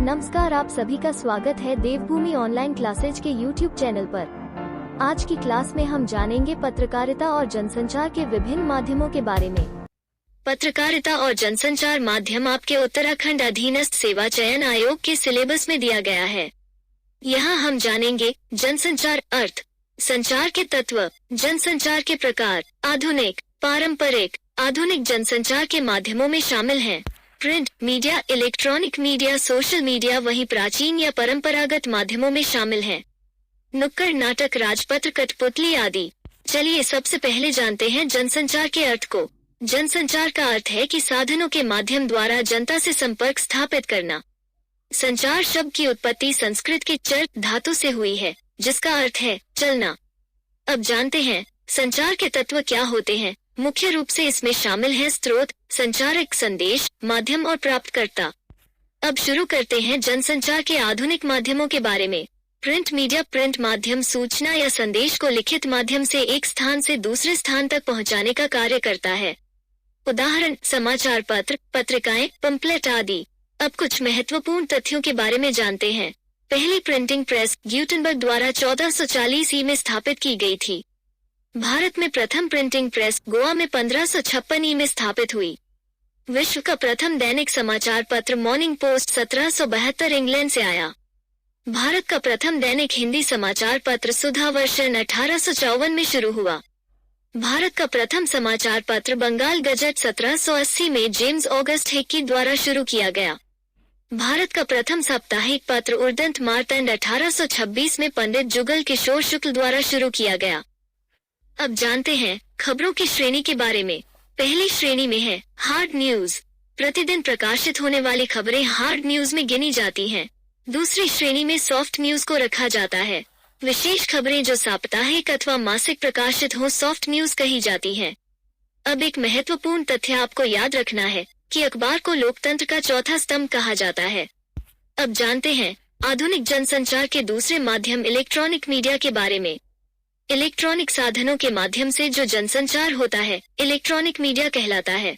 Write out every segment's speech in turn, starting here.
नमस्कार, आप सभी का स्वागत है देवभूमि ऑनलाइन क्लासेज के यूट्यूब चैनल पर। आज की क्लास में हम जानेंगे पत्रकारिता और जनसंचार के विभिन्न माध्यमों के बारे में। पत्रकारिता और जनसंचार माध्यम आपके उत्तराखंड अधीनस्थ सेवा चयन आयोग के सिलेबस में दिया गया है। यहाँ हम जानेंगे जनसंचार अर्थ, संचार के तत्व, जनसंचार के प्रकार, आधुनिक, पारंपरिक, आधुनिक जनसंचार के माध्यमों में शामिल हैं print media, electronic media, social media, वहीं प्राचीन या परंपरागत माध्यमों में शामिल हैं नुक्कड़ नाटक, राजपत्र, कठपुतली आदि। चलिए सबसे पहले जानते हैं जनसंचार के अर्थ को। जनसंचार का अर्थ है कि साधनों के माध्यम द्वारा जनता से संपर्क स्थापित करना। संचार शब्द की उत्पत्ति संस्कृत के चर धातु से हुई है, जिसका अर्थ है चलना। अब जानते हैं संचार के तत्व क्या होते हैं। मुख्य रूप से इसमें शामिल है स्रोत, संचारक, संदेश, माध्यम और प्राप्तकर्ता। अब शुरू करते हैं जनसंचार के आधुनिक माध्यमों के बारे में। प्रिंट मीडिया, प्रिंट माध्यम सूचना या संदेश को लिखित माध्यम से एक स्थान से दूसरे स्थान तक पहुंचाने का कार्य करता है। उदाहरण समाचार पत्र, पत्रिकाएं, पंपलेट आदि। अब कुछ महत्वपूर्ण तथ्यों के बारे में जानते हैं। पहली प्रिंटिंग प्रेस ग्यूटेनबर्ग द्वारा 1440 ई में स्थापित की गई थी। भारत में प्रथम प्रिंटिंग प्रेस गोवा में 1556 ई में स्थापित हुई। विश्व का प्रथम दैनिक समाचार पत्र मॉर्निंग पोस्ट 1772 इंग्लैंड से आया। भारत का प्रथम दैनिक हिंदी समाचार पत्र सुधावर्षन 1854 में शुरू हुआ। भारत का प्रथम समाचार पत्र बंगाल गजट 1780 में जेम्स ऑगस्ट हिक्की द्वारा शुरू किया गया। भारत का प्रथम साप्ताहिक पत्र उर्दंत मार्तंड 1826 में पंडित जुगल किशोर शुक्ल द्वारा शुरू किया गया। अब जानते हैं खबरों की श्रेणी के बारे में। पहली श्रेणी में है हार्ड न्यूज। प्रतिदिन प्रकाशित होने वाली खबरें हार्ड न्यूज में गिनी जाती हैं। दूसरी श्रेणी में सॉफ्ट न्यूज को रखा जाता है। विशेष खबरें जो साप्ताहिक अथवा मासिक प्रकाशित हो सॉफ्ट न्यूज कही जाती हैं। अब एक महत्वपूर्ण तथ्य आपको याद रखना है कि अखबार को लोकतंत्र का चौथा स्तंभ कहा जाता है। अब जानते हैं आधुनिक जनसंचार के दूसरे माध्यम इलेक्ट्रॉनिक मीडिया के बारे में। इलेक्ट्रॉनिक साधनों के माध्यम से जो जनसंचार होता है इलेक्ट्रॉनिक मीडिया कहलाता है।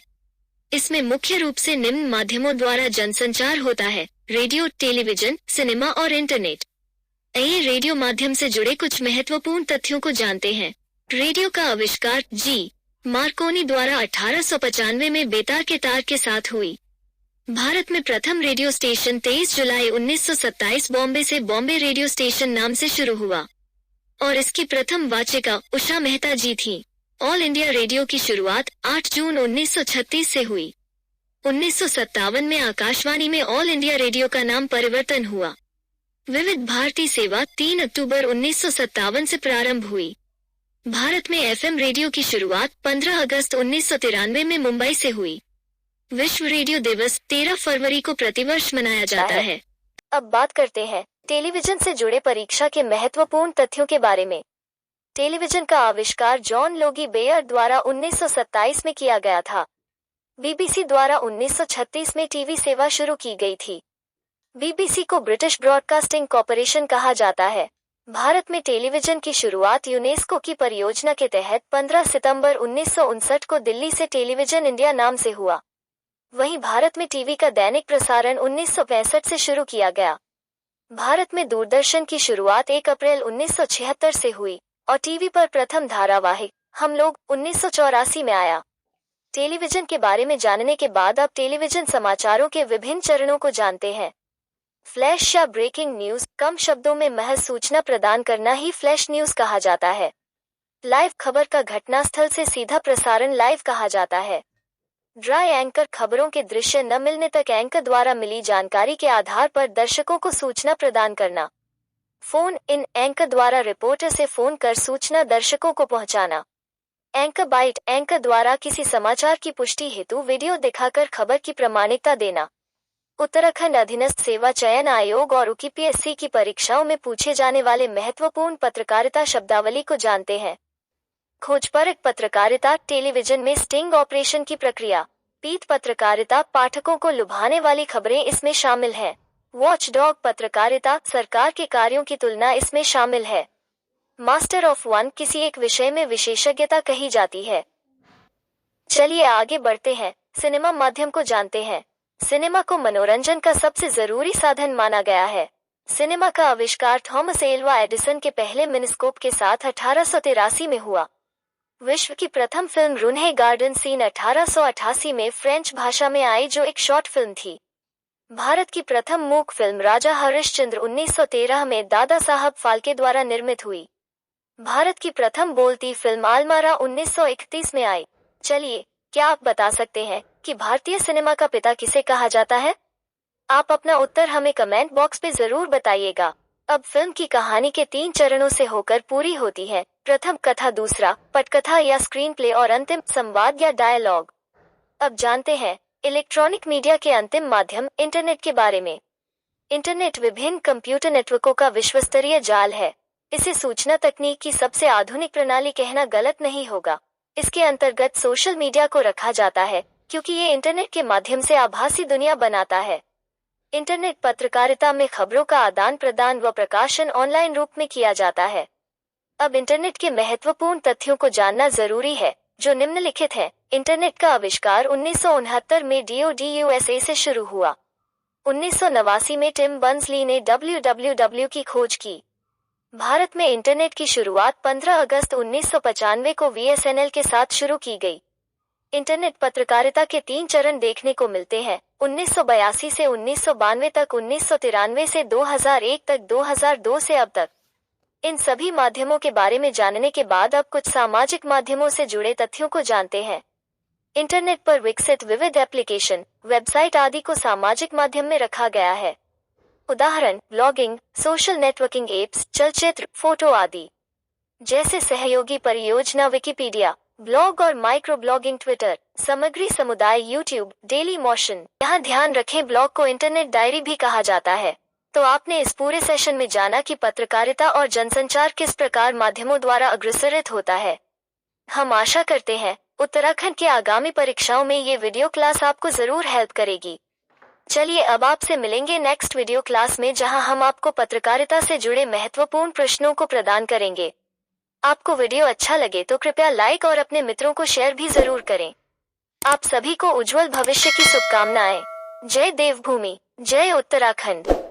इसमें मुख्य रूप से निम्न माध्यमों द्वारा जनसंचार होता है: रेडियो, टेलीविजन, सिनेमा और इंटरनेट। आइए रेडियो माध्यम से जुड़े कुछ महत्वपूर्ण तथ्यों को जानते हैं। रेडियो का आविष्कार जी मार्कोनी द्वारा 1895 में बेतार के तार के साथ हुई। भारत में प्रथम रेडियो स्टेशन 23 जुलाई 1927 बॉम्बे से बॉम्बे रेडियो स्टेशन नाम से शुरू हुआ और इसकी प्रथम वाचिका उषा मेहता जी थी। ऑल इंडिया रेडियो की शुरुआत 8 जून 1936 से हुई। 1957 में आकाशवाणी में ऑल इंडिया रेडियो का नाम परिवर्तन हुआ। विविध भारती सेवा 3 अक्टूबर 1957 से प्रारंभ हुई। भारत में एफएम रेडियो की शुरुआत 15 अगस्त 1993 में मुंबई से हुई। विश्व रेडियो दिवस 13 फरवरी को प्रतिवर्ष मनाया जाता है। अब बात करते हैं टेलीविजन से जुड़े परीक्षा के महत्वपूर्ण तथ्यों के बारे में। टेलीविजन का आविष्कार जॉन लोगी बेयर द्वारा 1927 में किया गया था। बीबीसी द्वारा 1936 में टीवी सेवा शुरू की गई थी। बीबीसी को ब्रिटिश ब्रॉडकास्टिंग कॉरपोरेशन कहा जाता है। भारत में टेलीविजन की शुरुआत यूनेस्को की परियोजना के तहत 15 सितंबर 1959 को दिल्ली से टेलीविजन इंडिया नाम से हुआ। वहीं भारत में टीवी का दैनिक प्रसारण 1965 से शुरू किया गया। भारत में दूरदर्शन की शुरुआत 1 अप्रैल 1976 से हुई और टीवी पर प्रथम धारावाहिक हम लोग 1984 में आया। टेलीविजन के बारे में जानने के बाद अब टेलीविजन समाचारों के विभिन्न चरणों को जानते हैं। फ्लैश या ब्रेकिंग न्यूज, कम शब्दों में महज सूचना प्रदान करना ही फ्लैश न्यूज कहा जाता है। लाइव खबर का घटनास्थल से सीधा प्रसारण लाइव कहा जाता है। ड्राई एंकर, खबरों के दृश्य न मिलने तक एंकर द्वारा मिली जानकारी के आधार पर दर्शकों को सूचना प्रदान करना। फोन इन, एंकर द्वारा रिपोर्टर से फोन कर सूचना दर्शकों को पहुंचाना। एंकर बाइट, एंकर द्वारा किसी समाचार की पुष्टि हेतु वीडियो दिखाकर खबर की प्रामाणिकता देना। उत्तराखंड अधीनस्थ सेवा चयन आयोग और यूपीएससी की परीक्षाओं में पूछे जाने वाले महत्वपूर्ण पत्रकारिता शब्दावली को जानते हैं। खोजपरक पत्रकारिता, टेलीविजन में स्टिंग ऑपरेशन की प्रक्रिया। पीठ पत्रकारिता, पाठकों को लुभाने वाली खबरें इसमें शामिल हैं। वॉचडॉग पत्रकारिता, सरकार के कार्यों की तुलना इसमें शामिल है। मास्टर ऑफ वन, किसी एक विषय में विशेषज्ञता कही जाती है। चलिए आगे बढ़ते हैं, सिनेमा माध्यम को जानते हैं। सिनेमा को मनोरंजन का सबसे जरूरी साधन माना गया है। सिनेमा का आविष्कार थॉमस एल्वा एडिसन के पहले मिनिस्कोप के साथ 1883 में हुआ। विश्व की प्रथम फिल्म रून्हे गार्डन सीन 1888 में फ्रेंच भाषा में आई, जो एक शॉर्ट फिल्म थी। भारत की प्रथम मूक फिल्म राजा हरिश्चंद्र 1913 में दादा साहब फाल्के द्वारा निर्मित हुई। भारत की प्रथम बोलती फिल्म आलमारा 1931 में आई। चलिए, क्या आप बता सकते हैं कि भारतीय सिनेमा का पिता किसे कहा जाता है? आप अपना उत्तर हमें कमेंट बॉक्स में जरूर बताइएगा। अब फिल्म की कहानी के 3 चरणों से होकर पूरी होती है। प्रथम कथा, दूसरा पटकथा या स्क्रीन प्ले और अंतिम संवाद या डायलॉग। अब जानते हैं इलेक्ट्रॉनिक मीडिया के अंतिम माध्यम इंटरनेट के बारे में। इंटरनेट विभिन्न कंप्यूटर नेटवर्कों का विश्वस्तरीय जाल है। इसे सूचना तकनीक की सबसे आधुनिक प्रणाली कहना गलत नहीं होगा। इसके अंतर्गत सोशल मीडिया को रखा जाता है, क्योंकि ये इंटरनेट के माध्यम से आभासी दुनिया बनाता है। इंटरनेट पत्रकारिता में खबरों का आदान प्रदान व प्रकाशन ऑनलाइन रूप में किया जाता है। अब इंटरनेट के महत्वपूर्ण तथ्यों को जानना जरूरी है, जो निम्नलिखित हैं। इंटरनेट का आविष्कार 1969 में DOD USA से शुरू हुआ। 1989 में टिम बर्नर्स-ली ने www की खोज की। भारत में इंटरनेट की शुरुआत 15 अगस्त 1995 को VSNL के साथ शुरू की गई। इंटरनेट पत्रकारिता के 3 चरण देखने को मिलते हैं, 1982 से 1992 तक, 1993 से 2001 तक, 2002 से अब तक। इन सभी माध्यमों के बारे में जानने के बाद अब कुछ सामाजिक माध्यमों से जुड़े तथ्यों को जानते हैं। इंटरनेट पर विकसित विविध एप्लीकेशन, वेबसाइट आदि को सामाजिक माध्यम में रखा गया है। उदाहरण ब्लॉगिंग, सोशल नेटवर्किंग एप्स, चलचित्र, फोटो आदि। जैसे सहयोगी परियोजना विकिपीडिया, ब्लॉग और माइक्रो ब्लॉगिंग ट्विटर, सामग्री समुदाय यूट्यूब, डेली मोशन। यहाँ ध्यान रखें, ब्लॉग को इंटरनेट डायरी भी कहा जाता है। तो आपने इस पूरे सेशन में जाना कि पत्रकारिता और जनसंचार किस प्रकार माध्यमों द्वारा अग्रसरित होता है। हम आशा करते हैं उत्तराखंड के आगामी परीक्षाओं में ये वीडियो क्लास आपको जरूर हेल्प करेगी। चलिए, अब आपसे मिलेंगे नेक्स्ट वीडियो क्लास में, जहां हम आपको पत्रकारिता से जुड़े महत्वपूर्ण प्रश्नों को प्रदान करेंगे। आपको वीडियो अच्छा लगे तो कृपया लाइक और अपने मित्रों को शेयर भी जरूर करें। आप सभी को उज्जवल भविष्य की शुभकामनाएं। जय देवभूमि, जय उत्तराखंड।